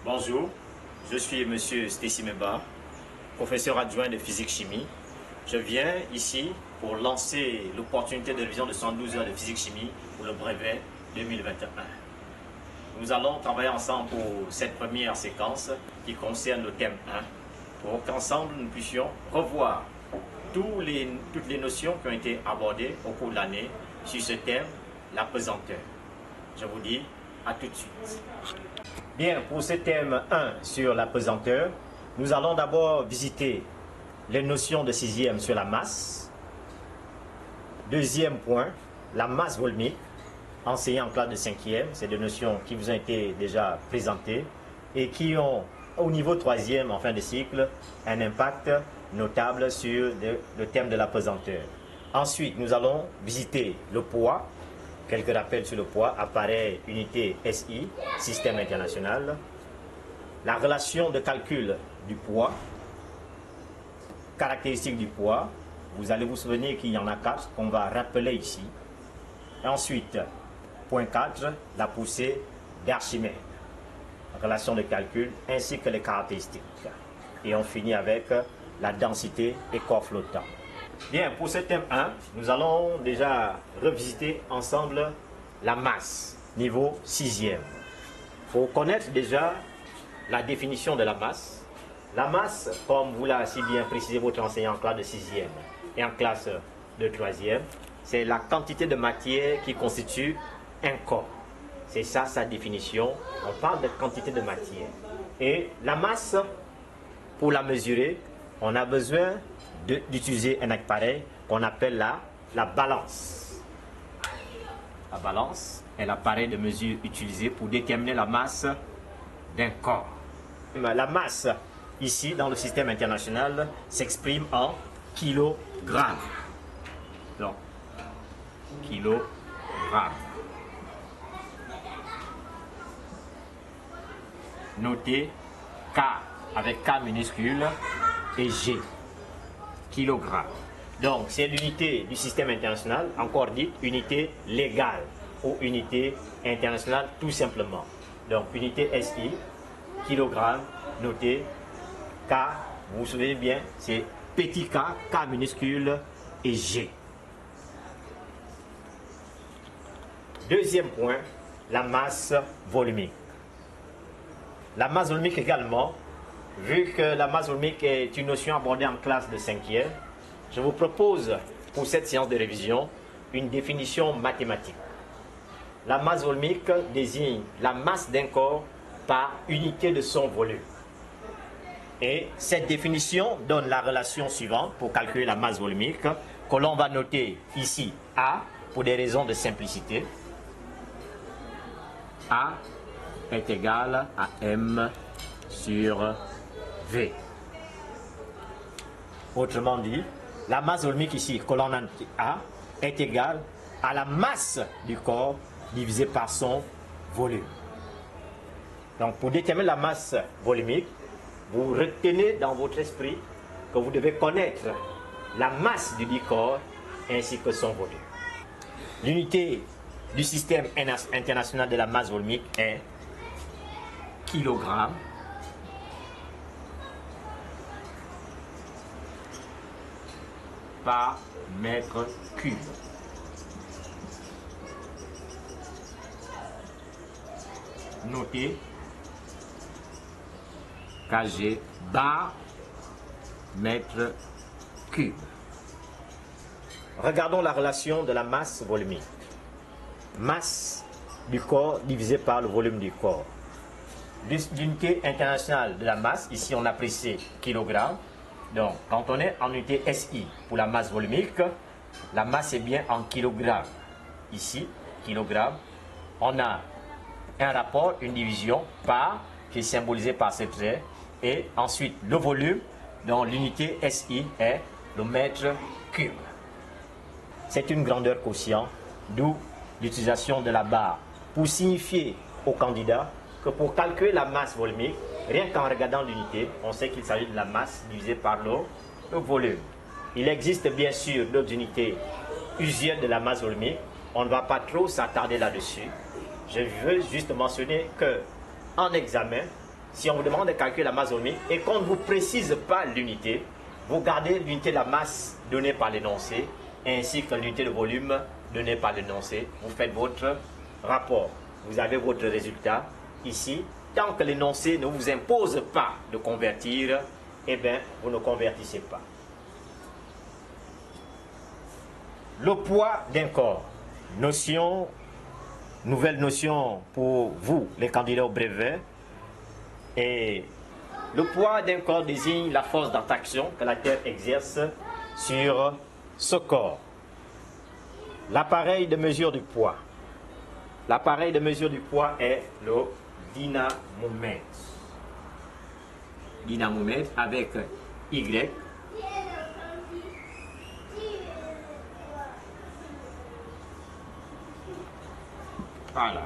Bonjour, je suis Monsieur Stécy Meba, professeur adjoint de physique-chimie. Je viens ici pour lancer l'opportunité de révision de 112 heures de physique-chimie pour le brevet 2021. Nous allons travailler ensemble pour cette première séquence qui concerne le thème 1, pour qu'ensemble nous puissions revoir toutes les notions qui ont été abordées au cours de l'année sur ce thème, la pesanteur. Je vous dis à tout de suite. Bien, pour ce thème 1 sur la pesanteur, nous allons d'abord visiter les notions de 6e sur la masse. Deuxième point, la masse volumique, enseignée en classe de 5e. C'est des notions qui vous ont été déjà présentées et qui ont, au niveau 3e, en fin de cycle, un impact notable sur le thème de la pesanteur. Ensuite, nous allons visiter le poids. Quelques rappels sur le poids: appareil, unité SI, système international. La relation de calcul du poids, caractéristiques du poids. Vous allez vous souvenir qu'il y en a 4 qu'on va rappeler ici. Et ensuite, point 4, la poussée d'Archimède. Relation de calcul ainsi que les caractéristiques. Et on finit avec la densité et corps flottant. Bien, pour ce thème 1, nous allons déjà revisiter ensemble la masse, niveau 6e. Il faut connaître déjà la définition de la masse. La masse, comme vous l'a si bien précisé votre enseignant en classe de 6e et en classe de 3e, c'est la quantité de matière qui constitue un corps. C'est ça sa définition. On parle de quantité de matière. Et la masse, pour la mesurer, on a besoin d'utiliser un appareil qu'on appelle la balance. La balance est l'appareil de mesure utilisé pour déterminer la masse d'un corps. La masse, ici, dans le système international, s'exprime en kilogrammes. Donc, kilogrammes. Notez K avec K minuscule et G. Kilogramme. Donc, c'est l'unité du système international, encore dite unité légale ou unité internationale tout simplement. Donc, unité SI, kilogramme, noté K, vous vous souvenez bien, c'est petit k, K minuscule et G. Deuxième point, la masse volumique. La masse volumique également, vu que la masse volumique est une notion abordée en classe de 5e, je vous propose pour cette séance de révision une définition mathématique. La masse volumique désigne la masse d'un corps par unité de son volume. Et cette définition donne la relation suivante pour calculer la masse volumique, que l'on va noter ici A pour des raisons de simplicité. A est égal à M sur V. Autrement dit, la masse volumique ici, que l'on a noté A, est égale à la masse du corps divisé par son volume. Donc, pour déterminer la masse volumique, vous retenez dans votre esprit que vous devez connaître la masse du dit corps ainsi que son volume. L'unité du système international de la masse volumique est kilogramme par mètre cube. Notez kg bar mètre cube. Regardons la relation de la masse volumique. Masse du corps divisé par le volume du corps. L'unité internationale de la masse, ici on apprécie kilogramme. Donc, quand on est en unité SI pour la masse volumique, la masse est bien en kilogrammes. Ici, kilogramme, on a un rapport, une division par, qui est symbolisé par ce trait, et ensuite le volume, dont l'unité SI est le mètre cube. C'est une grandeur quotient, d'où l'utilisation de la barre pour signifier au candidat que pour calculer la masse volumique, rien qu'en regardant l'unité, on sait qu'il s'agit de la masse divisée par le volume. Il existe bien sûr d'autres unités usuelles de la masse volumique. On ne va pas trop s'attarder là-dessus. Je veux juste mentionner que en examen, si on vous demande de calculer la masse volumique et qu'on ne vous précise pas l'unité, vous gardez l'unité de la masse donnée par l'énoncé ainsi que l'unité de volume donnée par l'énoncé. Vous faites votre rapport. Vous avez votre résultat ici. Tant que l'énoncé ne vous impose pas de convertir, eh bien, vous ne convertissez pas. Le poids d'un corps. Notion, nouvelle notion pour vous, les candidats au brevet. Et le poids d'un corps désigne la force d'attraction que la Terre exerce sur ce corps. L'appareil de mesure du poids. L'appareil de mesure du poids est le dynamomètre. Dynamomètre avec Y. Voilà.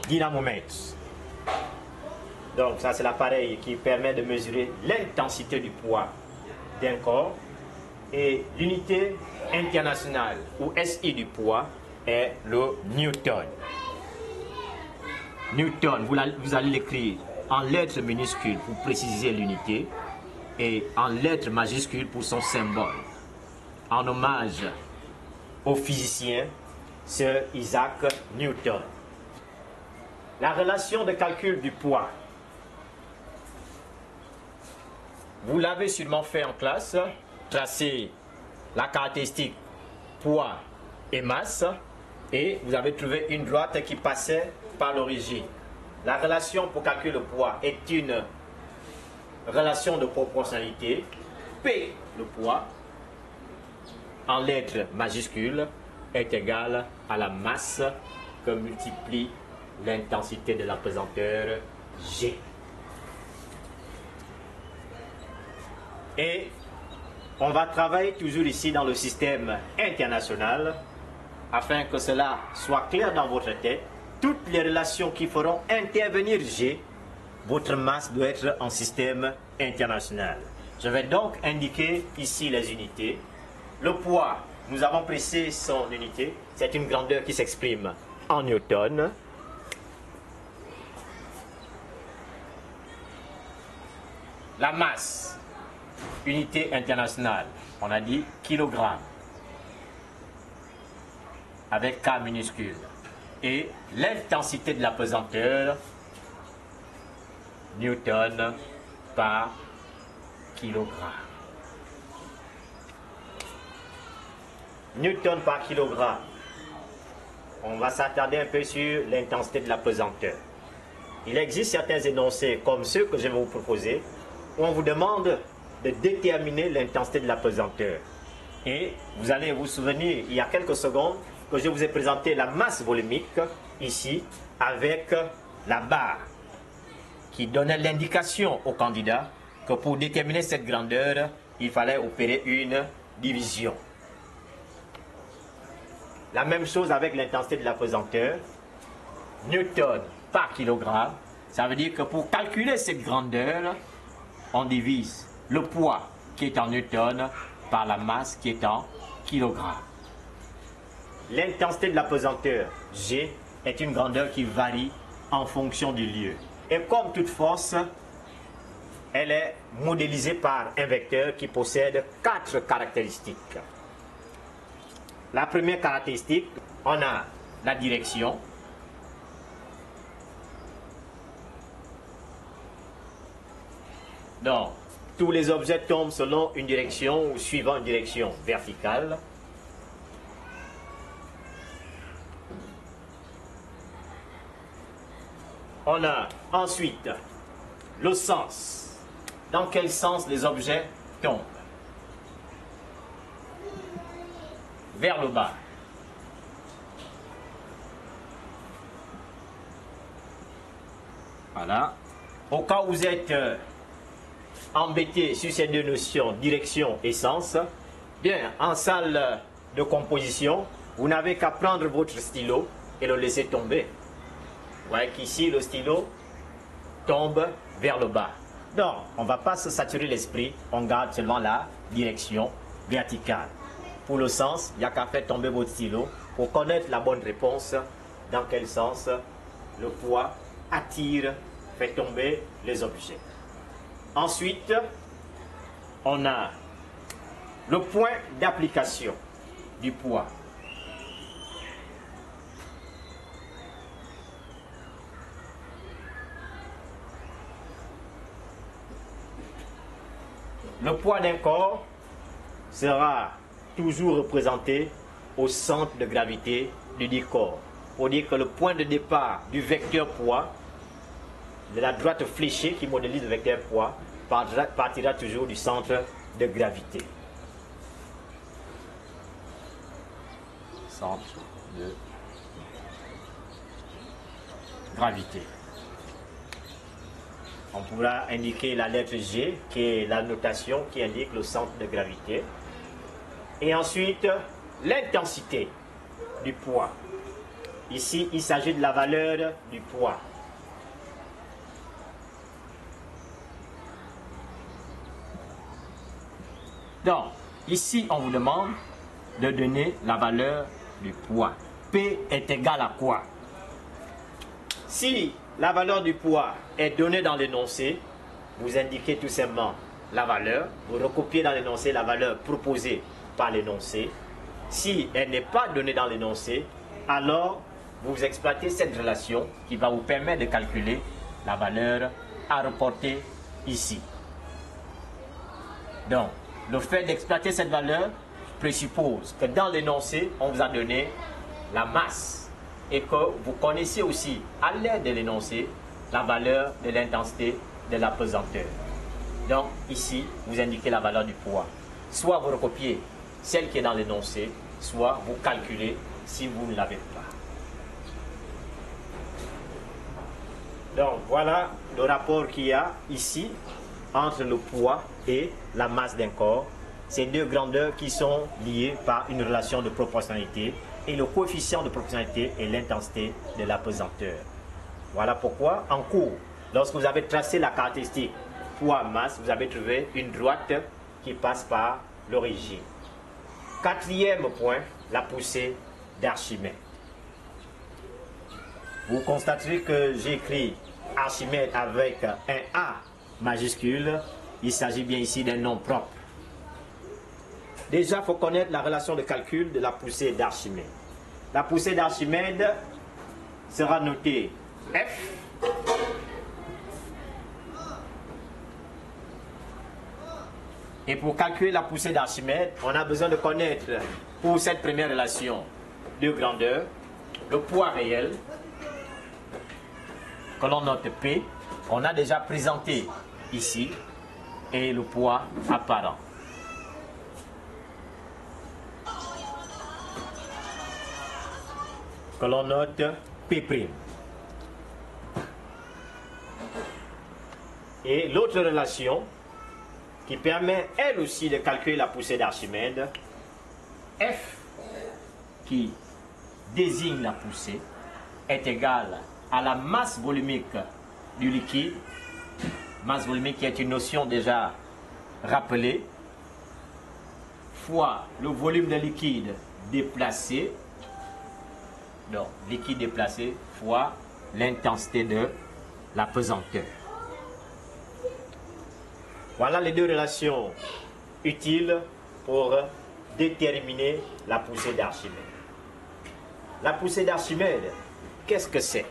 Dynamomètre. Donc ça c'est l'appareil qui permet de mesurer l'intensité du poids d'un corps. Et l'unité internationale ou SI du poids est le Newton. Newton, vous allez l'écrire en lettres minuscules pour préciser l'unité et en lettres majuscules pour son symbole. En hommage au physicien Sir Isaac Newton. La relation de calcul du poids. Vous l'avez sûrement fait en classe, tracer la caractéristique poids et masse et vous avez trouvé une droite qui passait par l'origine. La relation pour calculer le poids est une relation de proportionnalité. P, le poids, en lettres majuscules, est égal à la masse que multiplie l'intensité de l'apesanteur G. Et on va travailler toujours ici dans le système international afin que cela soit clair dans votre tête. Toutes les relations qui feront intervenir G, votre masse doit être en système international. Je vais donc indiquer ici les unités. Le poids, nous avons précisé son unité. C'est une grandeur qui s'exprime en newton. La masse, unité internationale, on a dit kilogramme, avec K minuscule. Et l'intensité de l'apesanteur, newton par kilogramme. Newton par kilogramme. On va s'attarder un peu sur l'intensité de l'apesanteur. Il existe certains énoncés, comme ceux que je vais vous proposer, où on vous demande de déterminer l'intensité de l'apesanteur. Et vous allez vous souvenir, il y a quelques secondes, que je vous ai présenté la masse volumique, ici, avec la barre, qui donnait l'indication au candidat que pour déterminer cette grandeur, il fallait opérer une division. La même chose avec l'intensité de l'apesanteur, newton par kilogramme. Ça veut dire que pour calculer cette grandeur, on divise le poids qui est en newton par la masse qui est en kilogramme. L'intensité de l'apesanteur, G, est une grandeur qui varie en fonction du lieu. Et comme toute force, elle est modélisée par un vecteur qui possède 4 caractéristiques. La première caractéristique, on a la direction. Donc, tous les objets tombent selon une direction ou suivant une direction verticale. On a ensuite le sens. Dans quel sens les objets tombent? Vers le bas. Voilà. Au cas où vous êtes embêté sur ces deux notions, direction et sens, bien, en salle de composition, vous n'avez qu'à prendre votre stylo et le laisser tomber. Vous voyez qu'ici, le stylo tombe vers le bas. Donc, on ne va pas se saturer l'esprit, on garde seulement la direction verticale. Pour le sens, il n'y a qu'à faire tomber votre stylo pour connaître la bonne réponse, dans quel sens le poids attire fait tomber les objets. Ensuite, on a le point d'application du poids. Le poids d'un corps sera toujours représenté au centre de gravité du dit corps. Pour dire que le point de départ du vecteur poids, de la droite fléchée qui modélise le vecteur poids, partira toujours du centre de gravité. Centre de gravité. On pourra indiquer la lettre G, qui est la notation qui indique le centre de gravité. Et ensuite, l'intensité du poids. Ici, il s'agit de la valeur du poids. Donc, ici, on vous demande de donner la valeur du poids. P est égal à quoi? Si la valeur du poids est donnée dans l'énoncé, vous indiquez tout simplement la valeur, vous recopiez dans l'énoncé la valeur proposée par l'énoncé. Si elle n'est pas donnée dans l'énoncé, alors vous exploitez cette relation qui va vous permettre de calculer la valeur à reporter ici. Donc, le fait d'exploiter cette valeur présuppose que dans l'énoncé, on vous a donné la masse et que vous connaissez aussi, à l'aide de l'énoncé, la valeur de l'intensité de la pesanteur. Donc, ici, vous indiquez la valeur du poids. Soit vous recopiez celle qui est dans l'énoncé, soit vous calculez si vous ne l'avez pas. Donc, voilà le rapport qu'il y a ici entre le poids et la masse d'un corps. Ces deux grandeurs qui sont liées par une relation de proportionnalité et le coefficient de proportionnalité est l'intensité de la pesanteur. Voilà pourquoi, en cours, lorsque vous avez tracé la caractéristique poids-masse, vous avez trouvé une droite qui passe par l'origine. Quatrième point, la poussée d'Archimède. Vous constaterez que j'ai écrit Archimède avec un A majuscule. Il s'agit bien ici d'un nom propre. Déjà, il faut connaître la relation de calcul de la poussée d'Archimède. La poussée d'Archimède sera notée F et pour calculer la poussée d'Archimède, on a besoin de connaître pour cette première relation de grandeur le poids réel que l'on note P. On a déjà présenté ici et le poids apparent. Que l'on note P'. Et l'autre relation qui permet elle aussi de calculer la poussée d'Archimède, F qui désigne la poussée est égale à la masse volumique du liquide, masse volumique qui est une notion déjà rappelée, fois le volume de liquide déplacé, donc liquide déplacé fois l'intensité de la pesanteur. Voilà les deux relations utiles pour déterminer la poussée d'Archimède. La poussée d'Archimède, qu'est-ce que c'est?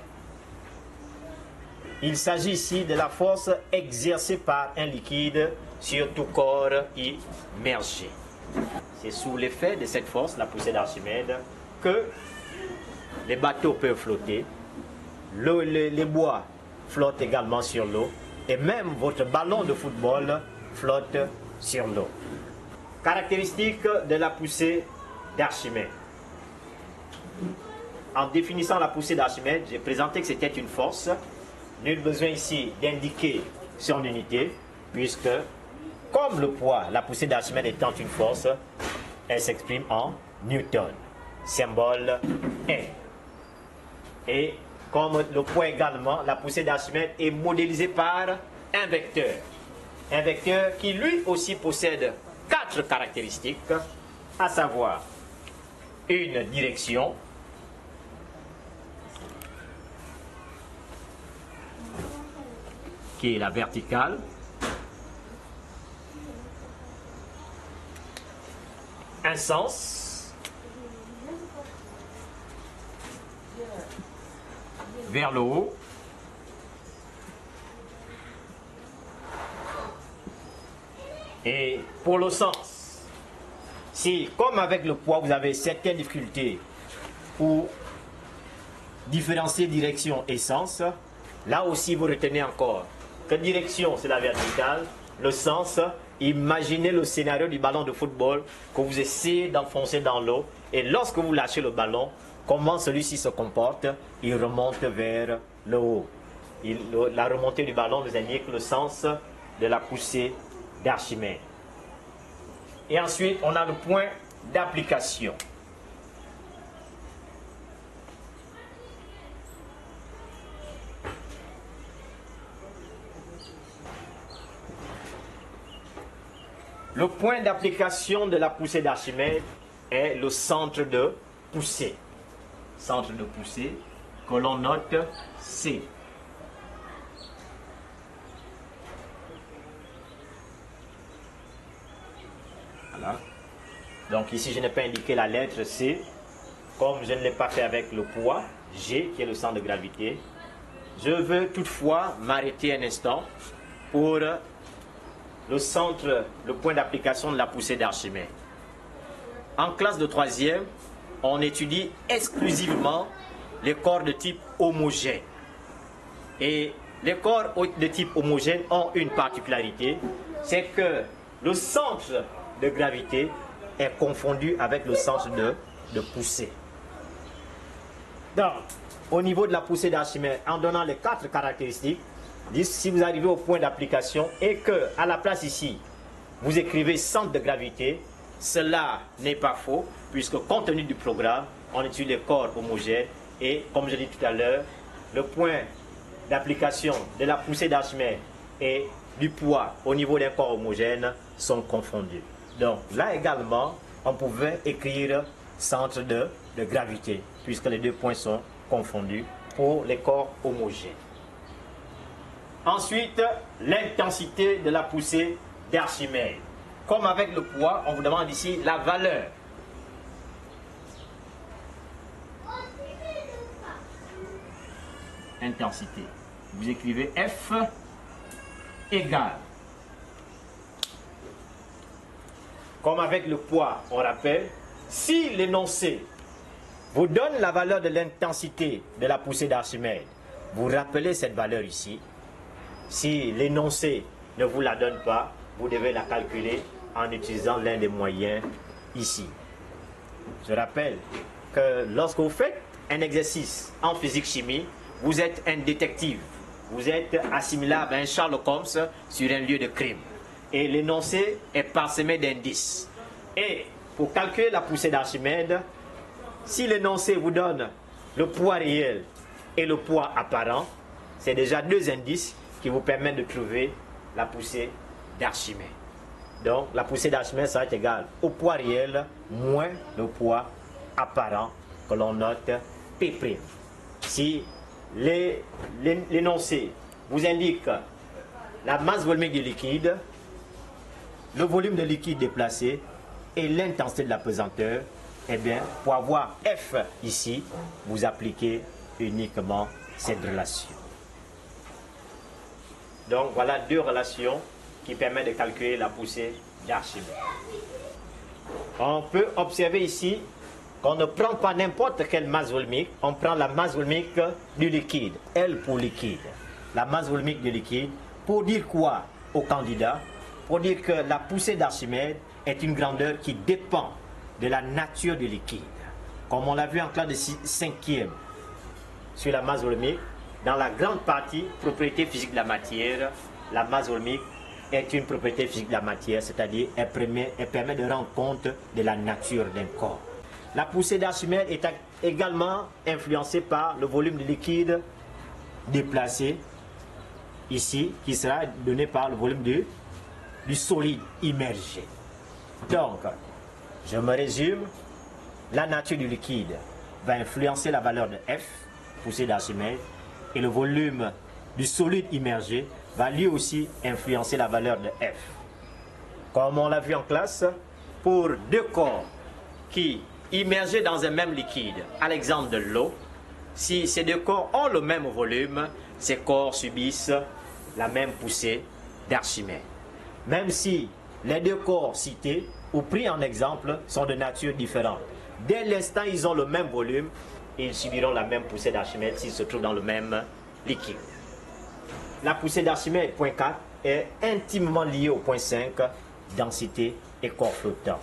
Il s'agit ici de la force exercée par un liquide sur tout corps immergé. C'est sous l'effet de cette force, la poussée d'Archimède, que les bateaux peuvent flotter, les bois flottent également sur l'eau, et même votre ballon de football flotte sur l'eau. Caractéristique de la poussée d'Archimède. En définissant la poussée d'Archimède, j'ai présenté que c'était une force. Nul besoin ici d'indiquer son unité, puisque, comme le poids, la poussée d'Archimède étant une force, elle s'exprime en Newton, symbole N. Et comme le poids également, la poussée d'Archimède est modélisée par un vecteur. Un vecteur qui lui aussi possède 4 caractéristiques, à savoir une direction, indiquer la verticale. Un sens vers le haut. Et pour le sens, si comme avec le poids, vous avez certaines difficultés pour différencier direction et sens, là aussi vous retenez encore que direction c'est la verticale, le sens, imaginez le scénario du ballon de football que vous essayez d'enfoncer dans l'eau et lorsque vous lâchez le ballon, comment celui-ci se comporte, il remonte vers le haut. La remontée du ballon nous indique le sens de la poussée d'Archimède. Et ensuite, on a le point d'application. Le point d'application de la poussée d'Archimède est le centre de poussée. Centre de poussée que l'on note C. Voilà. Donc ici, je n'ai pas indiqué la lettre C, comme je ne l'ai pas fait avec le poids, G, qui est le centre de gravité. Je veux toutefois m'arrêter un instant pour le centre, le point d'application de la poussée d'Archimède. En classe de 3e, on étudie exclusivement les corps de type homogène. Et les corps de type homogène ont une particularité, c'est que le centre de gravité est confondu avec le centre de poussée. Donc, au niveau de la poussée d'Archimède, en donnant les 4 caractéristiques, si vous arrivez au point d'application et que, à la place ici, vous écrivez centre de gravité, cela n'est pas faux, puisque compte tenu du programme, on étudie les corps homogènes et, comme je l'ai dit tout à l'heure, le point d'application de la poussée d'Archimède et du poids au niveau d'un corps homogène sont confondus. Donc là également, on pouvait écrire centre de gravité, puisque les deux points sont confondus pour les corps homogènes. Ensuite, l'intensité de la poussée d'Archimède. Comme avec le poids, on vous demande ici la valeur. Intensité. Vous écrivez F égale. Comme avec le poids, on rappelle, si l'énoncé vous donne la valeur de l'intensité de la poussée d'Archimède, vous rappelez cette valeur ici. Si l'énoncé ne vous la donne pas, vous devez la calculer en utilisant l'un des moyens ici. Je rappelle que lorsque vous faites un exercice en physique-chimie, vous êtes un détective. Vous êtes assimilable à un Sherlock Holmes sur un lieu de crime. Et l'énoncé est parsemé d'indices. Et pour calculer la poussée d'Archimède, si l'énoncé vous donne le poids réel et le poids apparent, c'est déjà 2 indices qui vous permettent de trouver la poussée d'Archimède. Donc la poussée d'Archimède sera égale au poids réel moins le poids apparent que l'on note P'. Si l'énoncé vous indique la masse volumique du liquide, le volume de liquide déplacé et l'intensité de la pesanteur, eh bien, pour avoir F ici, vous appliquez uniquement cette relation. Donc voilà 2 relations qui permettent de calculer la poussée d'Archimède. On peut observer ici qu'on ne prend pas n'importe quelle masse volumique, on prend la masse volumique du liquide, L pour liquide. La masse volumique du liquide, pour dire quoi au candidat? Pour dire que la poussée d'Archimède est une grandeur qui dépend de la nature du liquide. Comme on l'a vu en classe de 5e sur la masse volumique, dans la grande partie propriété physique de la matière, la masse volumique est une propriété physique de la matière, c'est-à-dire elle permet de rendre compte de la nature d'un corps. La poussée d'Archimède est également influencée par le volume de liquide déplacé, ici, qui sera donné par le volume du solide immergé. Donc, je me résume, la nature du liquide va influencer la valeur de F, poussée d'Archimède, et le volume du solide immergé va lui aussi influencer la valeur de F. Comme on l'a vu en classe, pour deux corps qui immergés dans un même liquide, à l'exemple de l'eau, si ces deux corps ont le même volume, ces corps subissent la même poussée d'Archimède. Même si les deux corps cités ou pris en exemple sont de nature différente. Dès l'instant où ils ont le même volume, ils subiront la même poussée d'Archimède s'ils se trouvent dans le même liquide. La poussée d'Archimède, point 4, est intimement liée au point 5, densité et corps flottant.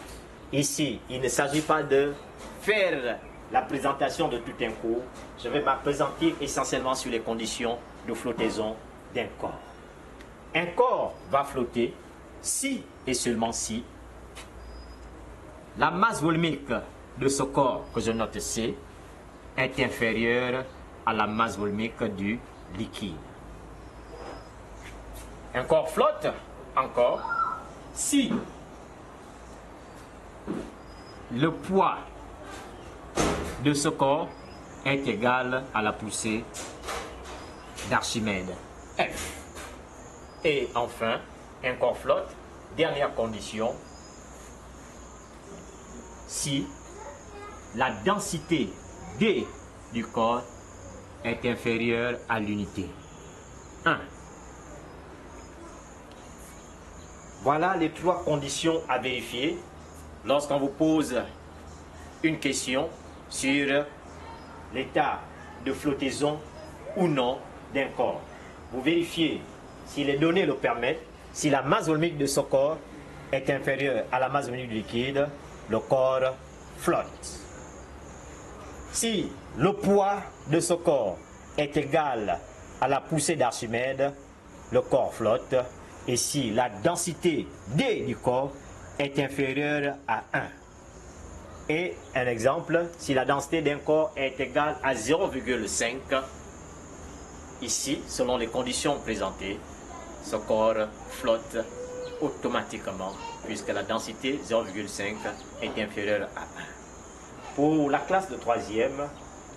Ici, il ne s'agit pas de faire la présentation de tout un cours. Je vais m'appesantir essentiellement sur les conditions de flottaison d'un corps. Un corps va flotter si et seulement si la masse volumique de ce corps, que je note C, est inférieure à la masse volumique du liquide. Un corps flotte encore si le poids de ce corps est égal à la poussée d'Archimède F. Et enfin, un corps flotte, dernière condition, si la densité D du corps est inférieure à l'unité 1. Voilà les trois conditions à vérifier lorsqu'on vous pose une question sur l'état de flottaison ou non d'un corps. Vous vérifiez si les données le permettent, si la masse volumique de ce corps est inférieure à la masse volumique du liquide, le corps flotte. Si le poids de ce corps est égal à la poussée d'Archimède, le corps flotte. Et si la densité D du corps est inférieure à 1. Et un exemple, si la densité d'un corps est égale à 0,5, ici, selon les conditions présentées, ce corps flotte automatiquement puisque la densité 0,5 est inférieure à 1. Pour la classe de troisième,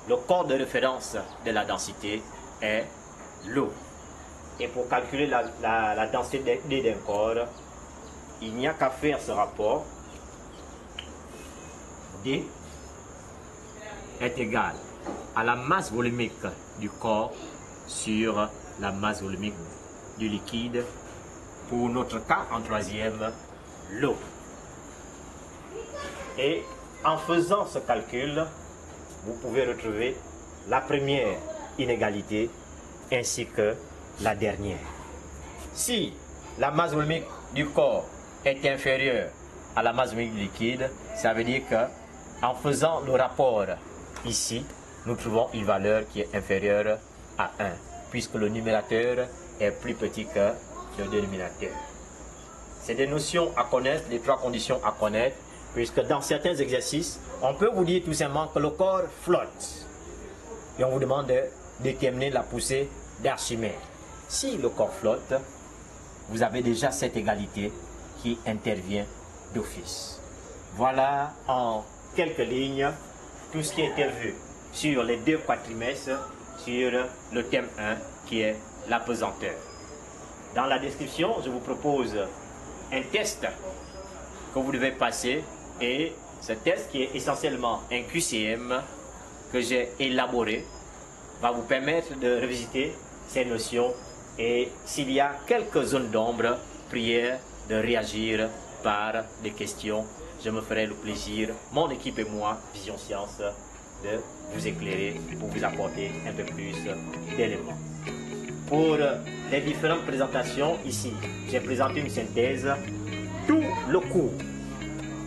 le corps de référence de la densité est l'eau. Et pour calculer la densité D d'un corps, il n'y a qu'à faire ce rapport. D est égal à la masse volumique du corps sur la masse volumique du liquide. Pour notre cas en troisième, l'eau. Et en faisant ce calcul, vous pouvez retrouver la première inégalité ainsi que la dernière. Si la masse volumique du corps est inférieure à la masse volumique du liquide, ça veut dire que en faisant le rapport ici, nous trouvons une valeur qui est inférieure à 1, puisque le numérateur est plus petit que le dénominateur. C'est des notions à connaître, les trois conditions à connaître, puisque dans certains exercices, on peut vous dire tout simplement que le corps flotte. Et on vous demande de déterminer la poussée d'Archimède. Si le corps flotte, vous avez déjà cette égalité qui intervient d'office. Voilà en quelques lignes tout ce qui a été vu sur les deux quadrimestres sur le thème 1 qui est la pesanteur. Dans la description, je vous propose un test que vous devez passer et ce test qui est essentiellement un QCM que j'ai élaboré va vous permettre de revisiter ces notions et s'il y a quelques zones d'ombre, prière de réagir par des questions. Je me ferai le plaisir, mon équipe et moi, Vision Science, de vous éclairer pour vous apporter un peu plus d'éléments. Pour les différentes présentations, ici, j'ai présenté une synthèse. Tout le cours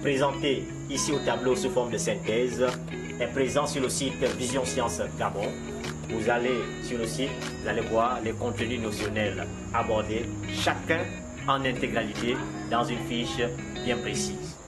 présenté ici au tableau sous forme de synthèse est présent sur le site Vision Science Gabon. Vous allez sur le site, vous allez voir les contenus notionnels abordés, chacun en intégralité dans une fiche bien précise.